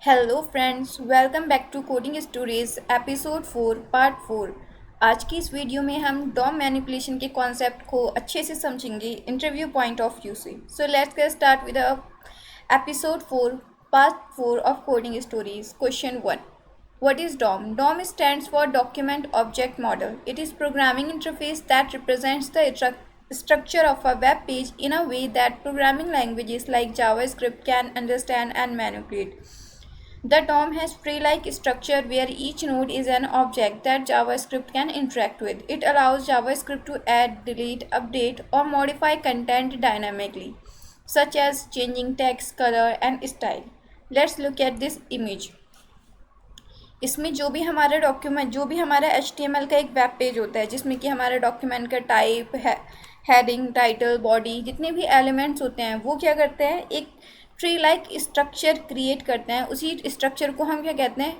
Hello friends, welcome back to coding stories episode 4 part 4। आज की इस वीडियो में हम डॉम मैनिपुलेशन के कॉन्सेप्ट को अच्छे से समझेंगे इंटरव्यू पॉइंट ऑफ व्यू से। So let's get start with episode 4 part 4 of coding stories. Question 1, what is DOM? DOM stands for Document Object Model. It is programming interface that represents the structure of a web page in a way that programming languages like JavaScript can understand and manipulate. The DOM has tree-like structure where each node is an object that JavaScript can interact with. It allows JavaScript to add, delete, update, or modify content dynamically, such as changing text, color, and style. Let's look at this image. इसमें जो भी हमारा document जो भी हमारा HTML का एक web page होता है जिसमें कि हमारे डॉक्यूमेंट का टाइप है, हेडिंग, टाइटल, बॉडी, जितने भी एलिमेंट्स होते हैं वो क्या करते हैं, एक ट्री लाइक स्ट्रक्चर क्रिएट करते हैं। उसी स्ट्रक्चर को हम क्या कहते हैं,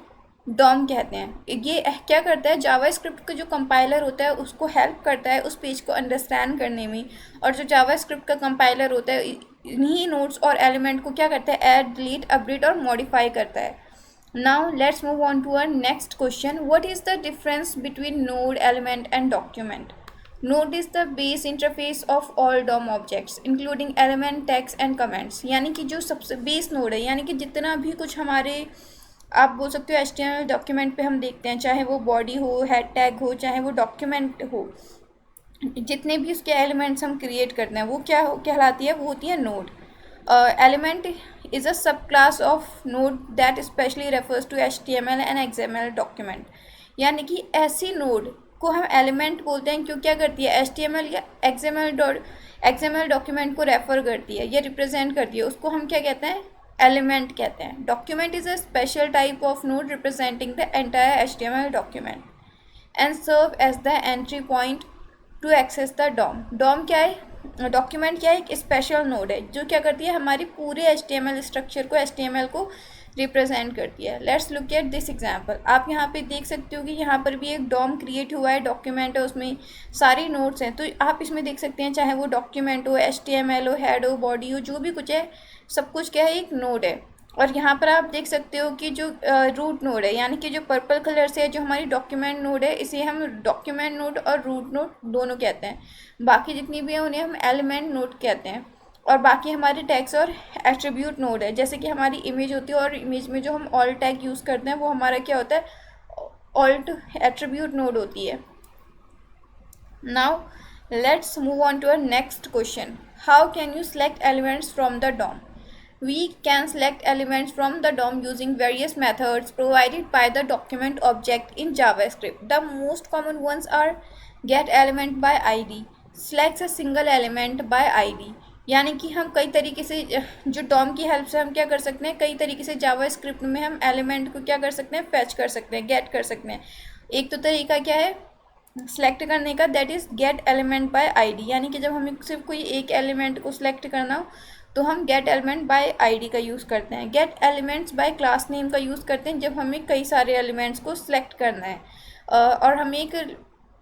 डॉम कहते हैं। ये क्या करता है, जावास्क्रिप्ट का जो कंपाइलर होता है उसको हेल्प करता है उस पेज को अंडरस्टैंड करने में, और जो जावास्क्रिप्ट का कंपाइलर होता है इन्हीं नोड्स और एलिमेंट को क्या करता है, ऐड, डिलीट, अपडेट और मॉडिफाई करता है। Now let's move on to our next question. What is the difference between node, element and document? Node is the base interface of all DOM objects, including element, text and comments. यानी कि जो सबसे base node है, यानी कि जितना भी कुछ हमारे आप बोल सकते हो HTML डॉक्यूमेंट पे हम देखते हैं, चाहे वो बॉडी हो, हेड टैग हो, चाहे वो डॉक्यूमेंट हो, जितने भी उसके एलिमेंट्स हम क्रिएट करते हैं वो क्या कहलाती है, वो होती है node. Element is a subclass of node that especially refers to HTML and XML document. यानी कि ऐसी नोड को हम एलिमेंट बोलते हैं क्यों क्या करती है, HTML या XML डॉक्यूमेंट को रेफर करती है या रिप्रेजेंट करती है, उसको हम क्या कहते हैं, एलिमेंट कहते हैं। Document is a special type of node representing the entire HTML document and serve as the entry point to access the DOM. DOM क्या है, डॉक्यूमेंट क्या है, एक स्पेशल नोड है जो क्या करती है, हमारी पूरे HTML स्ट्रक्चर को, HTML को रिप्रेजेंट करती है। Let's look at this example. आप यहाँ पे देख सकते हो कि यहाँ पर भी एक डॉम क्रिएट हुआ है, डॉक्यूमेंट है, उसमें सारी नोड्स हैं। तो आप इसमें देख सकते हैं, चाहे वो डॉक्यूमेंट हो, HTML हो, हेड हो, बॉडी हो, जो भी कुछ है सब कुछ क्या है, एक नोड है। और यहाँ पर आप देख सकते हो कि जो रूट नोड है, यानी कि जो पर्पल कलर से है, जो हमारी डॉक्यूमेंट नोड है, इसे हम डॉक्यूमेंट नोड और रूट नोड दोनों कहते हैं। बाकी जितनी भी है उन्हें हम एलिमेंट नोड कहते हैं। और बाकी हमारे टैग्स और एट्रीब्यूट नोड है, जैसे कि हमारी इमेज होती है और इमेज में जो हम ऑल्ट टैग यूज़ करते हैं वो हमारा क्या होता है, ऑल्ट एट्रीब्यूट नोड होती है। Now let's move on to our next question. How can you select elements from the DOM? We can select elements from the DOM using various methods provided by the document object in JavaScript. The most common ones are getElement by ID, selects a single element by ID। यानी कि हम कई तरीके से जो DOM की help से हम क्या कर सकते हैं, कई तरीके से JavaScript में हम एलिमेंट को क्या कर सकते हैं, फैच कर सकते हैं, गेट कर सकते हैं। एक तो तरीका क्या है सेलेक्ट करने का, that is gate element by ID. यानी कि जब हमें सिर्फ कोई एक एलिमेंट को सिलेक्ट करना हो तो हम गेट एलिमेंट बाय आईडी का यूज़ करते हैं। Gate elements bye class name का यूज़ करते हैं जब हमें कई सारे एलिमेंट्स को सिलेक्ट करना है और हमें एक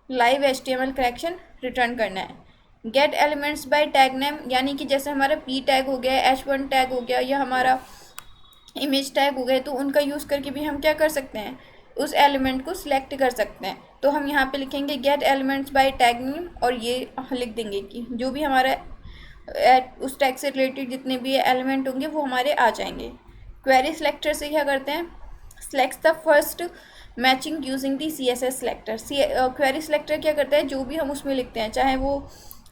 लाइव HTML कनेक्शन रिटर्न करना है। Gate elements bye tag name, यानी कि जैसे हमारा P टैग हो गया, H1 टैग हो गया या हमारा इमेज टैग हो गए, तो उनका यूज़ करके भी हम क्या कर सकते हैं, उस एलिमेंट को सिलेक्ट कर सकते हैं। तो हम यहाँ पे लिखेंगे gate elements bye tag name और ये लिख देंगे कि जो भी हमारा उस टैग से रिलेटेड जितने भी एलिमेंट होंगे वो हमारे आ जाएंगे। क्वेरी सिलेक्टर से क्या करते हैं, selects the first matching using the CSS selector. Query selector क्या करता है, जो भी हम उसमें लिखते हैं, चाहे वो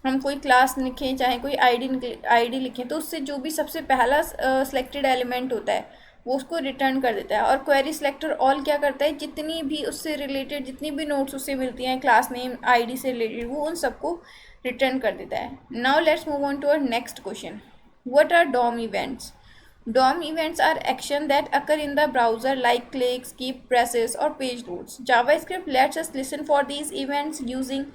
हम कोई क्लास लिखें, चाहे कोई आईडी लिखें, तो उससे जो भी सबसे पहला सिलेक्टेड एलिमेंट होता है वो उसको रिटर्न कर देता है। और क्वेरी सिलेक्टर ऑल क्या करता है, जितनी भी उससे रिलेटेड जितनी भी नोट्स उससे मिलती हैं, क्लास नेम, आईडी से रिलेटेड, वो उन सबको रिटर्न कर देता है। Now let's move on to our next question. What are DOM events? DOM events are action that occur in the browser like clicks, skip, presses or page loads. JavaScript lets us listen for these events using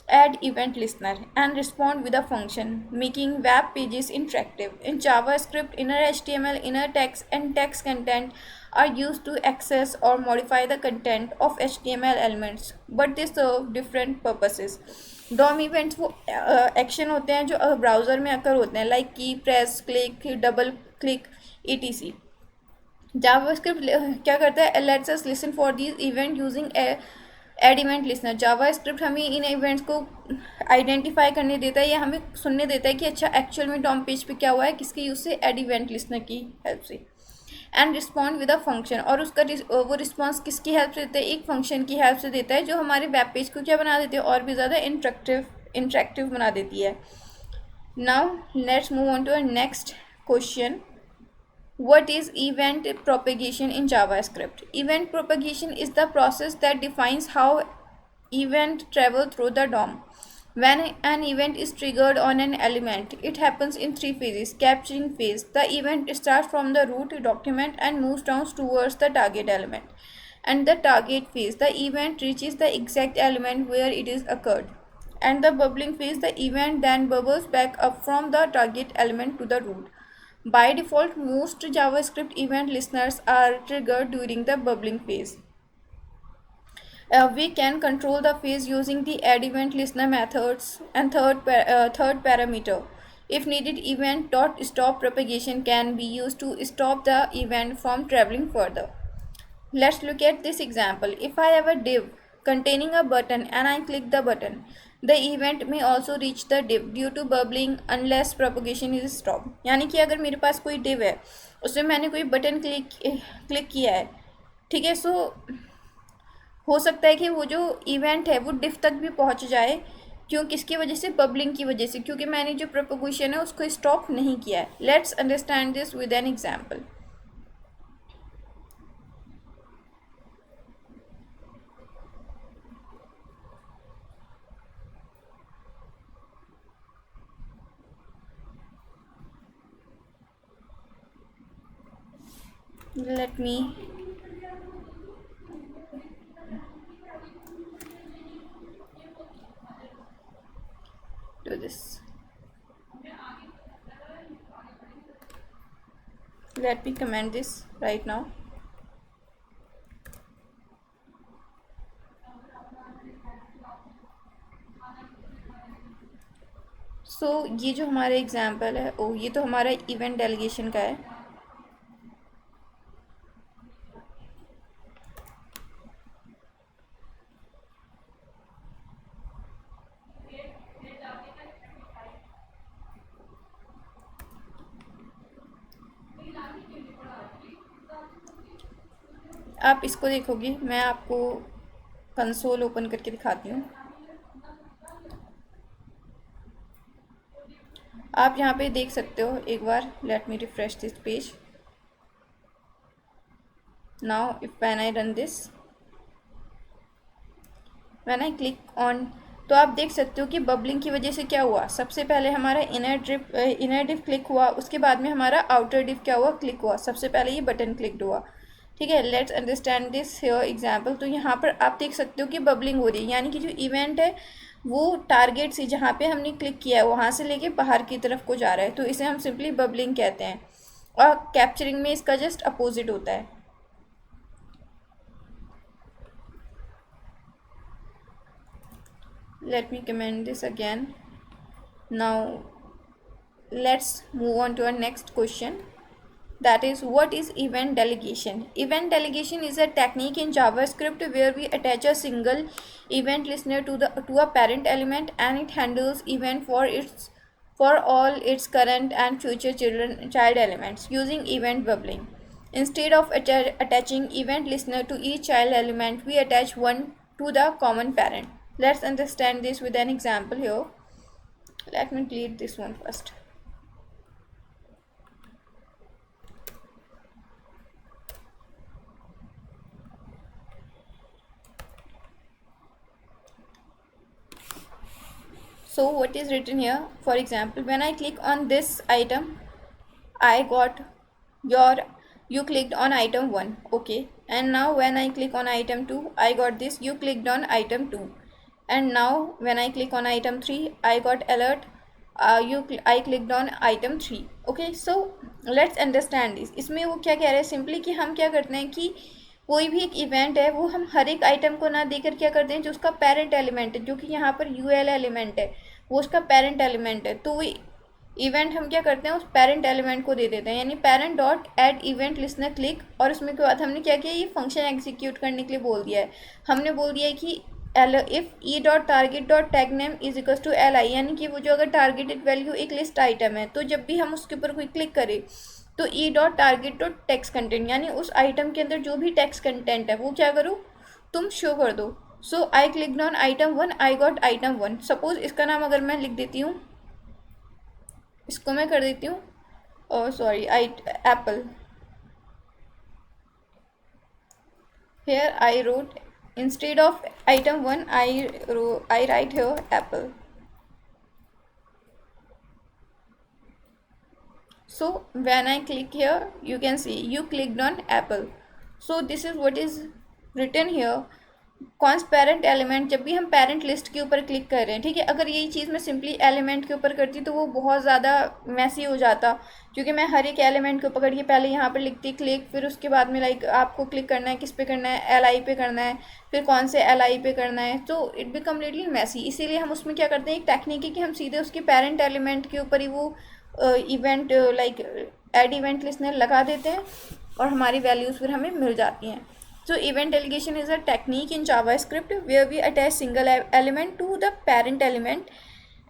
add event listener and respond with a function, making web pages interactive. In JavaScript, inner HTML, inner text and text content are used to access or modify the content of HTML elements, but they serve different purposes. DOM events वो action होते हैं जो browser में अकर होते हैं, like key, press, click, double click, etc. JavaScript क्या करता है, let's us listen for these event using add event listener. JavaScript हमें इन इवेंट्स को आइडेंटिफाई करने देता है या हमें सुनने देता है कि अच्छा एक्चुअल में डॉम पेज पे क्या हुआ है, किसके यूज़ से, एड इवेंट लिसनर की हेल्प से। And respond with a function, और उसका वो रिस्पॉन्स किसकी हेल्प से देता है, एक फंक्शन की हेल्प से देता है जो हमारे वेब पेज को क्या बना देते हैं, और भी ज़्यादा इंटरेक्टिव बना देती है। Now let's move on to a next question. What is event propagation in JavaScript? Event propagation is the process that defines how event travel through the DOM. When an event is triggered on an element, it happens in three phases. Capturing phase, the event starts from the root document and moves down towards the target element. And the target phase, the event reaches the exact element where it is occurred. And the bubbling phase, the event then bubbles back up from the target element to the root. By default, most JavaScript event listeners are triggered during the bubbling phase. We can control the phase using the add event listener methods and third parameter. If needed, event.stop propagation can be used to stop the event from traveling further. Let's look at this example. If I have a div containing a button and I click the button, the event may also reach the div due to bubbling unless propagation is stopped. यानी कि अगर मेरे पास कोई div है, उसमें मैंने कोई button click किया है, ठीक है, सो हो सकता है कि वो जो इवेंट है वो div तक भी पहुंच जाए। क्यों, किसकी वजह से, बबलिंग की वजह से, क्योंकि मैंने जो प्रोपोगेशन है उसको स्टॉप नहीं किया है। Let's understand this with an example. Let me do this. Let me comment this right now. सो ये जो हमारा एग्जाम्पल है, ये तो हमारा इवेंट डेलीगेशन का है। आप इसको देखोगे, मैं आपको कंसोल ओपन करके दिखाती हूँ। आप यहाँ पे देख सकते हो एक बार। Let me refresh this page. Now if when I run this, when I click on, तो आप देख सकते हो कि बबलिंग की वजह से क्या हुआ। सबसे पहले हमारा इनर डिव क्लिक हुआ, उसके बाद में हमारा आउटर डिव क्या हुआ, क्लिक हुआ। सबसे पहले ये बटन क्लिक हुआ, ठीक है। Let's understand this here example. तो यहाँ पर आप देख सकते हो कि बबलिंग हो रही है, यानी कि जो इवेंट है वो टारगेट से, जहाँ पे हमने क्लिक किया है वहाँ से लेके बाहर की तरफ को जा रहा है, तो इसे हम सिंपली बबलिंग कहते हैं। और कैप्चरिंग में इसका जस्ट अपोजिट होता है। Let me comment this again. Now let's move on to our next question. That is, what is event delegation? Event delegation is a technique in JavaScript where we attach a single event listener to a parent element, and it handles event for all its current and future child elements using event bubbling. Instead of attaching event listener to each child element, we attach one to the common parent. Let's understand this with an example here. Let me delete this one first. So what is written here? For example, when I click on this item, I got you clicked on item 1, okay, and now when I click on item 2, I got this, you clicked on item 2, and now when I click on item 3, I got alert, I clicked on item 3, okay. So let's understand this. इसमें वो क्या कह रहे हैं, simply कि हम क्या करते हैं कि कोई भी एक इवेंट है वो हम हर एक आइटम को ना देकर क्या करते हैं, जो उसका पेरेंट एलिमेंट है, जो कि यहाँ पर यूएल एलिमेंट है, वो उसका पेरेंट एलिमेंट है, तो वो इवेंट हम क्या करते हैं, उस पेरेंट एलिमेंट को दे देते हैं, यानी parent dot add event listener click, और उसमें के बाद हमने क्या किया, ये फंक्शन एग्जीक्यूट करने के लिए बोल दिया है। हमने बोल दिया है कि L if e dot target dot tag name is equal to L I, यानी कि वो जो अगर टारगेटेड वैल्यू एक लिस्ट आइटम है, तो जब भी हम उसके ऊपर कोई क्लिक करें तो ई dot target dot text content, यानी उस आइटम के अंदर जो भी टेक्स्ट कंटेंट है वो क्या करो, तुम शो कर दो। So I click on item one, I got item one. Suppose इसका नाम अगर मैं लिख देती हूँ, इसको मैं कर देती हूँ, और sorry, I apple. Here I wrote, instead of item one I write here apple. So when I click here, you can see you clicked on apple. So this is what is written here. कौन सा parent element, जब भी हम parent list के ऊपर click कर रहे हैं, ठीक है, अगर यही चीज़ मैं सिंपली एलिमेंट के ऊपर करती तो वो बहुत ज़्यादा मैसी हो जाता, क्योंकि मैं हर एक एलिमेंट को पकड़ के पहले यहाँ पर लिखती क्लिक, फिर उसके बाद में लाइक आपको क्लिक करना है, किस पे करना है, एल आई पे करना है, फिर कौन से एल आई पे करना है, तो इट बिकम लिटिल मैसी। इसीलिए हम उसमें क्या करते हैं, एक टेक्निक है कि हम सीधे उसके पेरेंट एलिमेंट के ऊपर ही वो event like add event listener लगा देते हैं, और हमारी वैल्यूज़ फिर हमें मिल जाती हैं। So event allegation is a technique in JavaScript where we attach single element to the parent element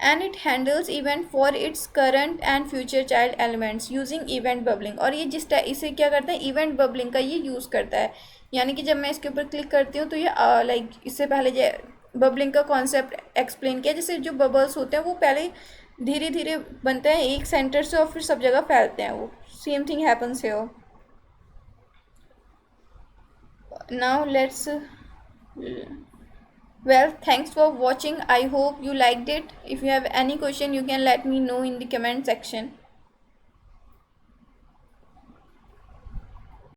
and it handles event for its current and future child elements using event bubbling। और ये इसे क्या करता है, event bubbling का ये use करता है, यानी कि जब मैं इसके ऊपर क्लिक करती हूँ तो ये लाइक इससे पहले बबलिंग का कॉन्सेप्ट एक्सप्लेन किया, जैसे जो बबल्स होते हैं वो पहले धीरे धीरे बनते हैं एक सेंटर से और फिर सब जगह फैलते हैं, वो same thing happens here. Now let's well, thanks for watching. I hope you liked it. If you have any question, you can let me know in the comment section.